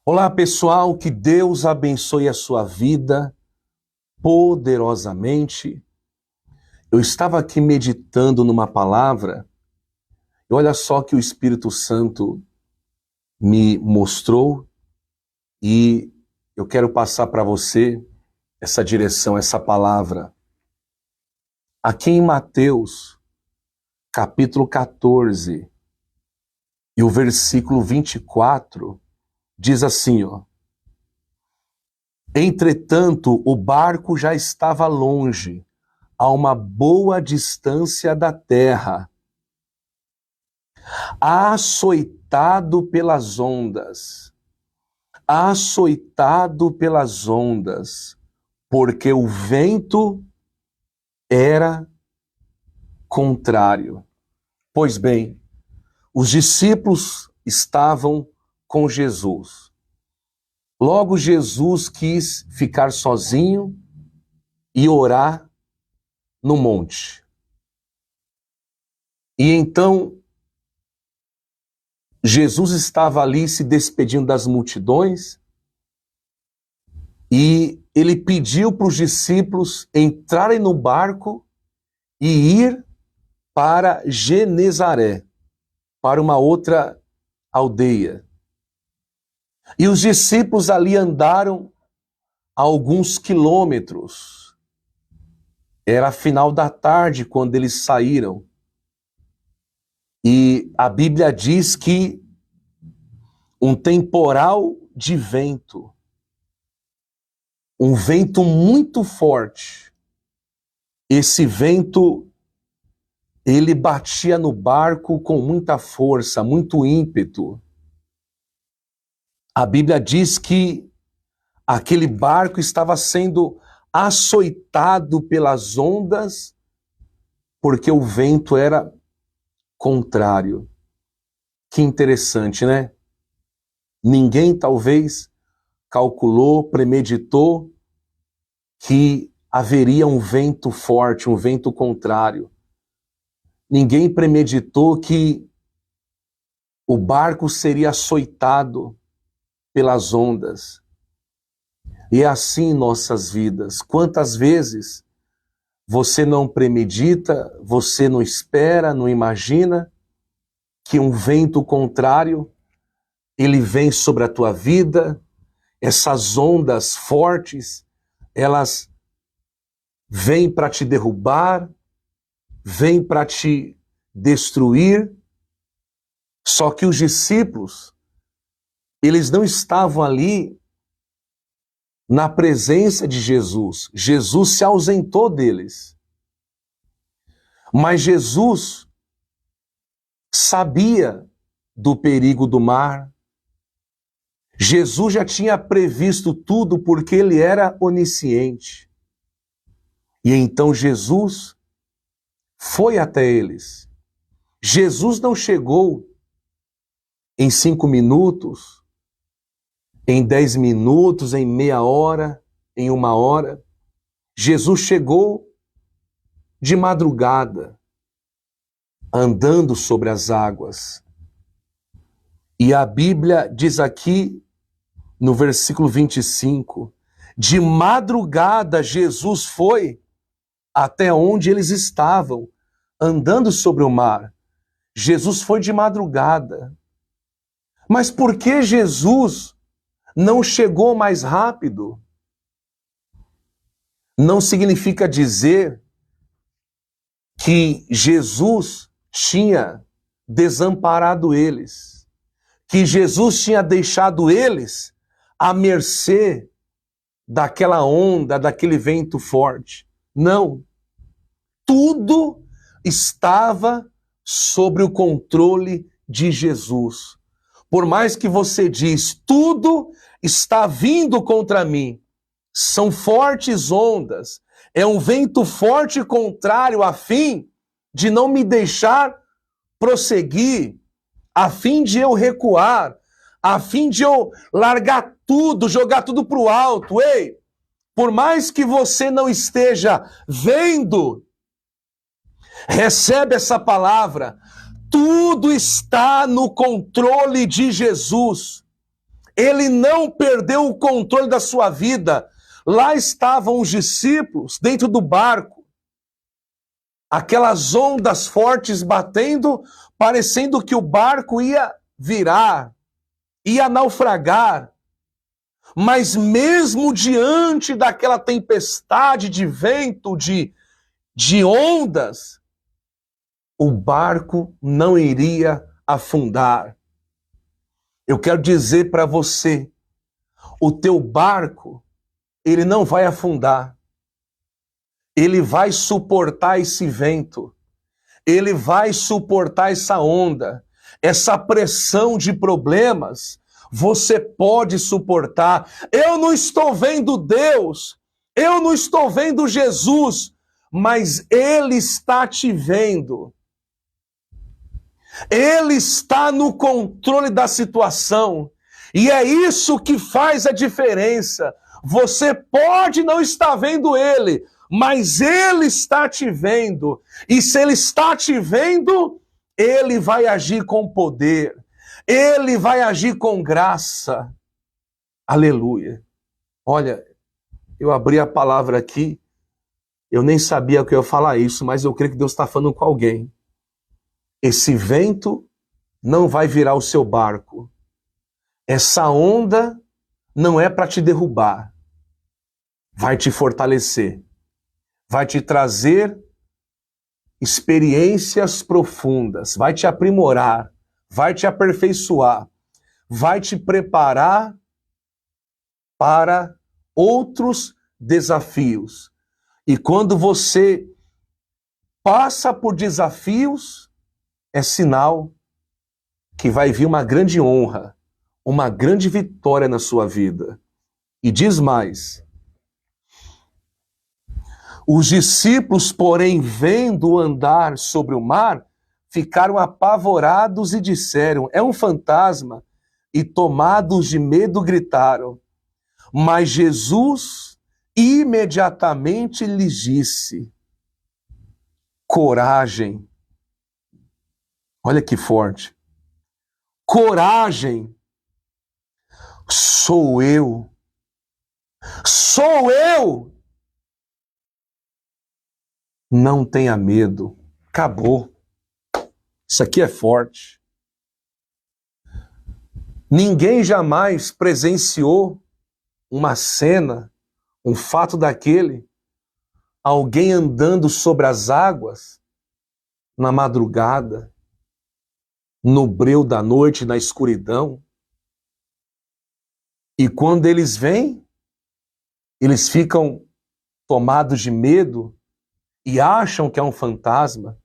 Olá, pessoal, que Deus abençoe a sua vida poderosamente. Eu estava aqui meditando numa palavra e olha só que o Espírito Santo me mostrou e eu quero passar para você essa direção, essa palavra. Aqui em Mateus, capítulo 14, e o versículo 24, diz assim, ó. Entretanto, o barco já estava longe, a uma boa distância da terra, açoitado pelas ondas, porque o vento era contrário. Pois bem, os discípulos estavam com Jesus. Logo, Jesus quis ficar sozinho e orar no monte. E então, Jesus estava ali se despedindo das multidões e ele pediu para os discípulos entrarem no barco e ir para Genezaré, para uma outra aldeia. E os discípulos ali andaram alguns quilômetros. Era final da tarde quando eles saíram. E a Bíblia diz que um temporal de vento, um vento muito forte, esse vento, ele batia no barco com muita força, muito ímpeto. A Bíblia diz que aquele barco estava sendo açoitado pelas ondas, porque o vento era contrário. Que interessante, né? Ninguém talvez calculou, premeditou que haveria um vento forte, um vento contrário. Ninguém premeditou que o barco seria açoitado pelas ondas. E é assim em nossas vidas. Quantas vezes você não premedita, você não espera, não imagina que um vento contrário, ele vem sobre a tua vida, essas ondas fortes, elas vêm para te derrubar, vêm para te destruir. Só que os discípulos, eles não estavam ali na presença de Jesus. Jesus se ausentou deles. Mas Jesus sabia do perigo do mar. Jesus já tinha previsto tudo porque ele era onisciente. E então Jesus foi até eles. Jesus não chegou em 5 minutos, em 10 minutos, em meia hora, em 1 hora. Jesus chegou de madrugada, andando sobre as águas. E a Bíblia diz aqui, no versículo 25, de madrugada Jesus foi até onde eles estavam, andando sobre o mar. Jesus foi de madrugada. Mas por que Jesus não chegou mais rápido? Não significa dizer que Jesus tinha desamparado eles, que Jesus tinha deixado eles à mercê daquela onda, daquele vento forte. Não. Tudo estava sob o controle de Jesus. Por mais que você diz, tudo está vindo contra mim, são fortes ondas, é um vento forte e contrário a fim de não me deixar prosseguir, a fim de eu recuar, a fim de eu largar tudo, jogar tudo para o alto. Ei, por mais que você não esteja vendo, recebe essa palavra. Tudo está no controle de Jesus. Ele não perdeu o controle da sua vida. Lá estavam os discípulos dentro do barco. Aquelas ondas fortes batendo, parecendo que o barco ia virar, ia naufragar. Mas mesmo diante daquela tempestade de vento, de ondas, o barco não iria afundar. Eu quero dizer para você, o teu barco, ele não vai afundar. Ele vai suportar esse vento. Ele vai suportar essa onda, essa pressão de problemas. Você pode suportar. Eu não estou vendo Deus, eu não estou vendo Jesus, mas Ele está te vendo. Ele está no controle da situação. E é isso que faz a diferença. Você pode não estar vendo Ele, mas Ele está te vendo. E se Ele está te vendo, Ele vai agir com poder. Ele vai agir com graça. Aleluia. Olha, eu abri a palavra aqui, eu nem sabia que eu ia falar isso, mas eu creio que Deus está falando com alguém. Esse vento não vai virar o seu barco. Essa onda não é para te derrubar. Vai te fortalecer. Vai te trazer experiências profundas. Vai te aprimorar. Vai te aperfeiçoar. Vai te preparar para outros desafios. E quando você passa por desafios, é sinal que vai vir uma grande honra, uma grande vitória na sua vida. E diz mais: os discípulos, porém, vendo andar sobre o mar, ficaram apavorados e disseram: é um fantasma. E tomados de medo gritaram. Mas Jesus imediatamente lhes disse: coragem. Olha que forte. Coragem. Sou eu. Sou eu. Não tenha medo. Acabou. Isso aqui é forte. Ninguém jamais presenciou uma cena, um fato daquele, alguém andando sobre as águas na madrugada, no breu da noite, na escuridão. E quando eles vêm, eles ficam tomados de medo e acham que é um fantasma.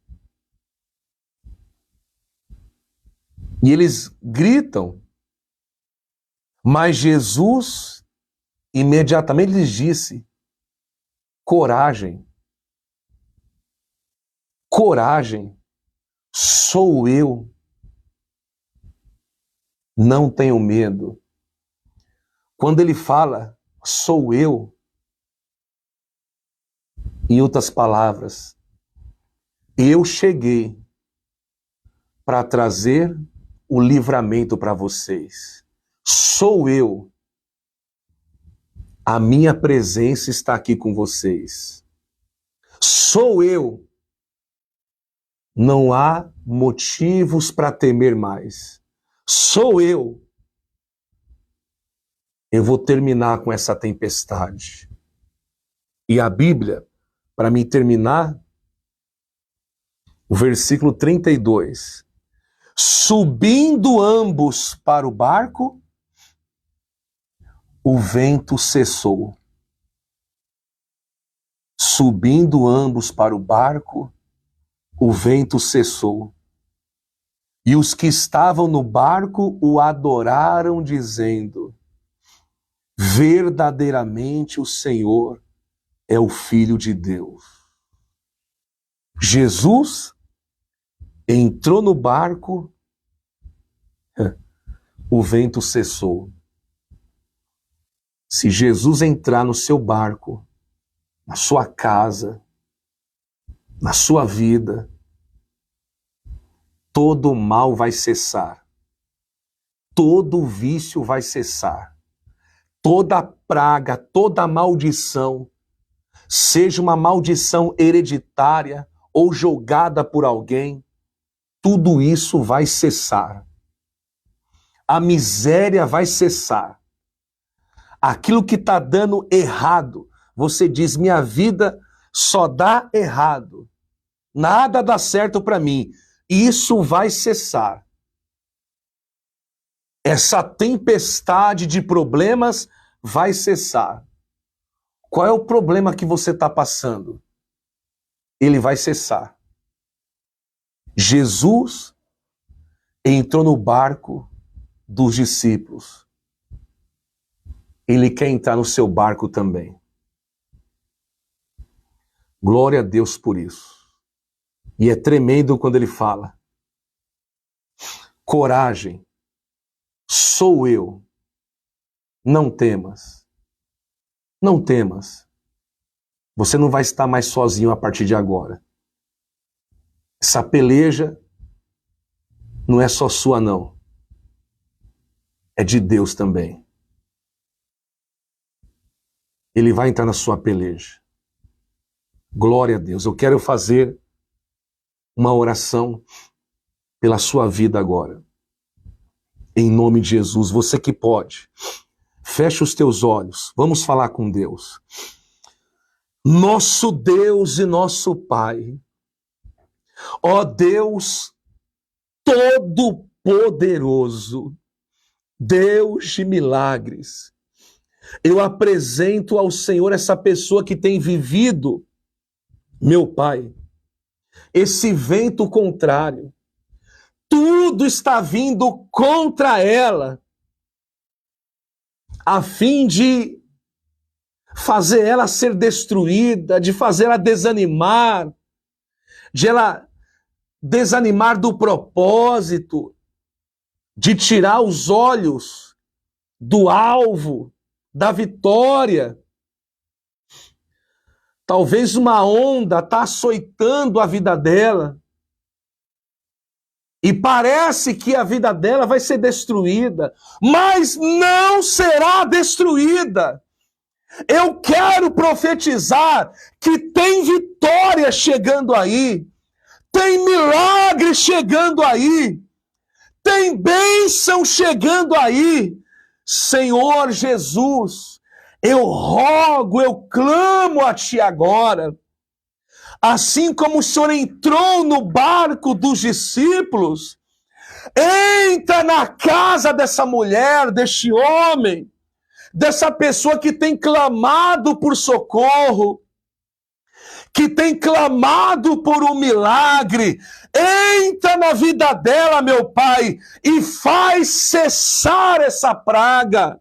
E eles gritam. Mas Jesus imediatamente lhes disse: coragem. Coragem. Sou eu. Não tenho medo. Quando ele fala, sou eu, em outras palavras, eu cheguei para trazer o livramento para vocês. Sou eu. A minha presença está aqui com vocês. Sou eu. Não há motivos para temer mais. Sou eu. Eu vou terminar com essa tempestade. E a Bíblia, para mim terminar, o versículo 32. Subindo ambos para o barco, o vento cessou. Subindo ambos para o barco, o vento cessou. E os que estavam no barco o adoraram, dizendo: verdadeiramente o Senhor é o Filho de Deus. Jesus entrou no barco, o vento cessou. Se Jesus entrar no seu barco, na sua casa, na sua vida, todo o mal vai cessar. todo vício vai cessar. Toda praga, toda maldição, seja uma maldição hereditária ou jogada por alguém, tudo isso vai cessar. A miséria vai cessar. Aquilo que está dando errado, você diz, minha vida só dá errado. Nada dá certo para mim. Isso vai cessar. Essa tempestade de problemas vai cessar. Qual é o problema que você está passando? Ele vai cessar. Jesus entrou no barco dos discípulos. Ele quer entrar no seu barco também. Glória a Deus por isso. E é tremendo quando ele fala: coragem, sou eu, não temas. Não temas. Você não vai estar mais sozinho a partir de agora. Essa peleja não é só sua, não. É de Deus também. Ele vai entrar na sua peleja. Glória a Deus. Eu quero fazer uma oração pela sua vida agora. Em nome de Jesus, você que pode, feche os teus olhos. Vamos falar com Deus. Nosso Deus e nosso Pai, ó Deus Todo-Poderoso, Deus de milagres, eu apresento ao Senhor essa pessoa que tem vivido, meu Pai, esse vento contrário. Tudo está vindo contra ela, a fim de fazer ela ser destruída, de fazer ela desanimar, de ela desanimar do propósito, de tirar os olhos do alvo, da vitória. Talvez uma onda está açoitando a vida dela e parece que a vida dela vai ser destruída, mas não será destruída. Eu quero profetizar que tem vitória chegando aí, tem milagre chegando aí, tem bênção chegando aí. Senhor Jesus, eu rogo, eu clamo a Ti agora, assim como o Senhor entrou no barco dos discípulos, entra na casa dessa mulher, deste homem, dessa pessoa que tem clamado por socorro, que tem clamado por um milagre. Entra na vida dela, meu Pai, e faz cessar essa praga,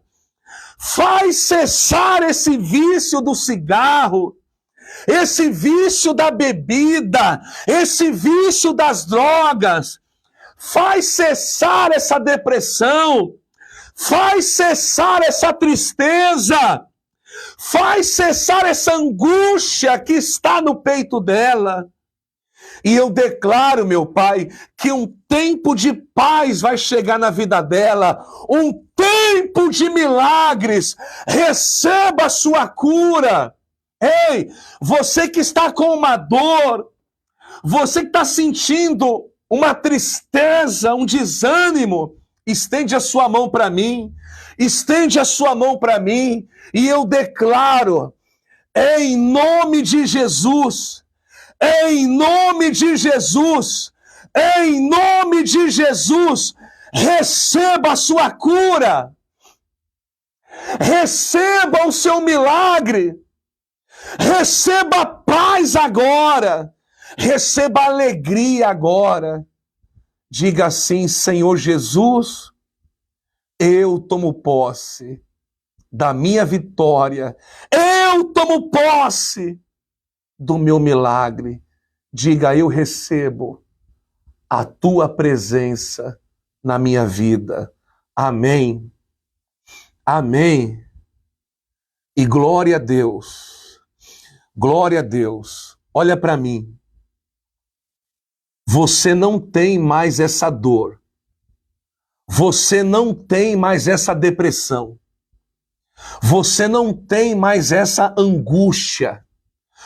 faz cessar esse vício do cigarro, esse vício da bebida, esse vício das drogas, faz cessar essa depressão, faz cessar essa tristeza, faz cessar essa angústia que está no peito dela. E eu declaro, meu Pai, que um tempo de paz vai chegar na vida dela, um tempo de milagres. Receba a sua cura. Ei, você que está com uma dor, você que está sentindo uma tristeza, um desânimo, estende a sua mão para mim, estende a sua mão para mim, e eu declaro, em nome de Jesus, em nome de Jesus, em nome de Jesus, receba a sua cura, receba o seu milagre, receba paz agora, receba alegria agora. Diga assim: Senhor Jesus, eu tomo posse da minha vitória, eu tomo posse do meu milagre. Diga: eu recebo a tua presença na minha vida. Amém. Amém. E glória a Deus. Glória a Deus. Olha para mim. Você não tem mais essa dor. Você não tem mais essa depressão. Você não tem mais essa angústia.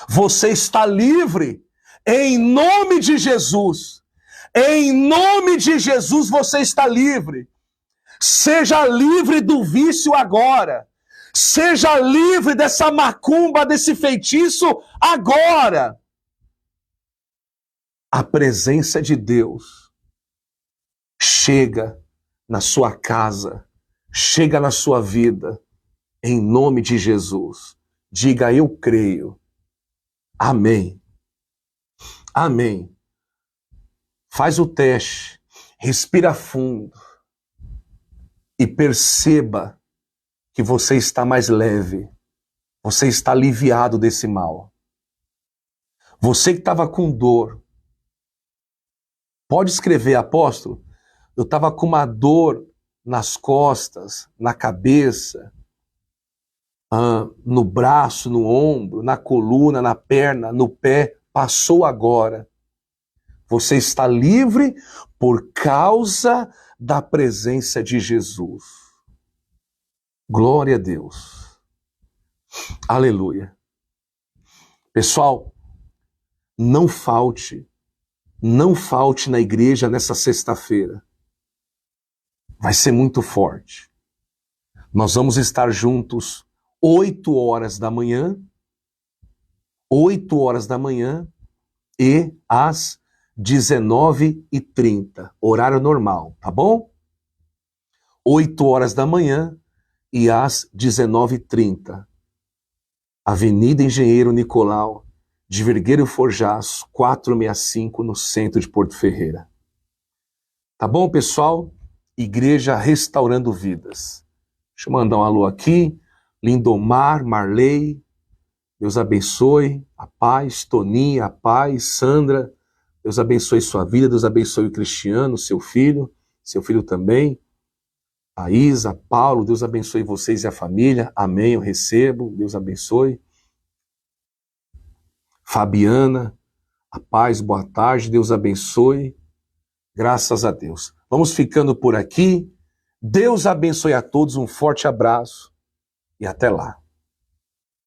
Você está livre em nome de Jesus. Em nome de Jesus você está livre. Seja livre do vício agora. Seja livre dessa macumba, desse feitiço agora. A presença de Deus chega na sua casa, chega na sua vida, em nome de Jesus. Diga, eu creio. Amém. Amém. Faz o teste, respira fundo e perceba que você está mais leve, você está aliviado desse mal. Você que estava com dor, pode escrever, apóstolo, eu estava com uma dor nas costas, na cabeça, no braço, no ombro, na coluna, na perna, no pé, passou agora. Você está livre por causa da presença de Jesus. Glória a Deus. Aleluia. Pessoal, não falte na igreja nessa sexta-feira. Vai ser muito forte. Nós vamos estar juntos 8 horas da manhã, 8 horas da manhã e às 19h30, horário normal, tá bom? 8 horas da manhã e às 19h30. Avenida Engenheiro Nicolau, de Vergueiro Forjás, 465, no centro de Porto Ferreira. Tá bom, pessoal? Igreja Restaurando Vidas. Deixa eu mandar um alô aqui. Lindomar, Marley, Deus abençoe. A paz. Toninha, a paz. Sandra, Deus abençoe sua vida. Deus abençoe o Cristiano, seu filho também. A Isa, Paulo, Deus abençoe vocês e a família. Amém, eu recebo. Deus abençoe. Fabiana, a paz, boa tarde. Deus abençoe. Graças a Deus. Vamos ficando por aqui. Deus abençoe a todos. Um forte abraço e até lá.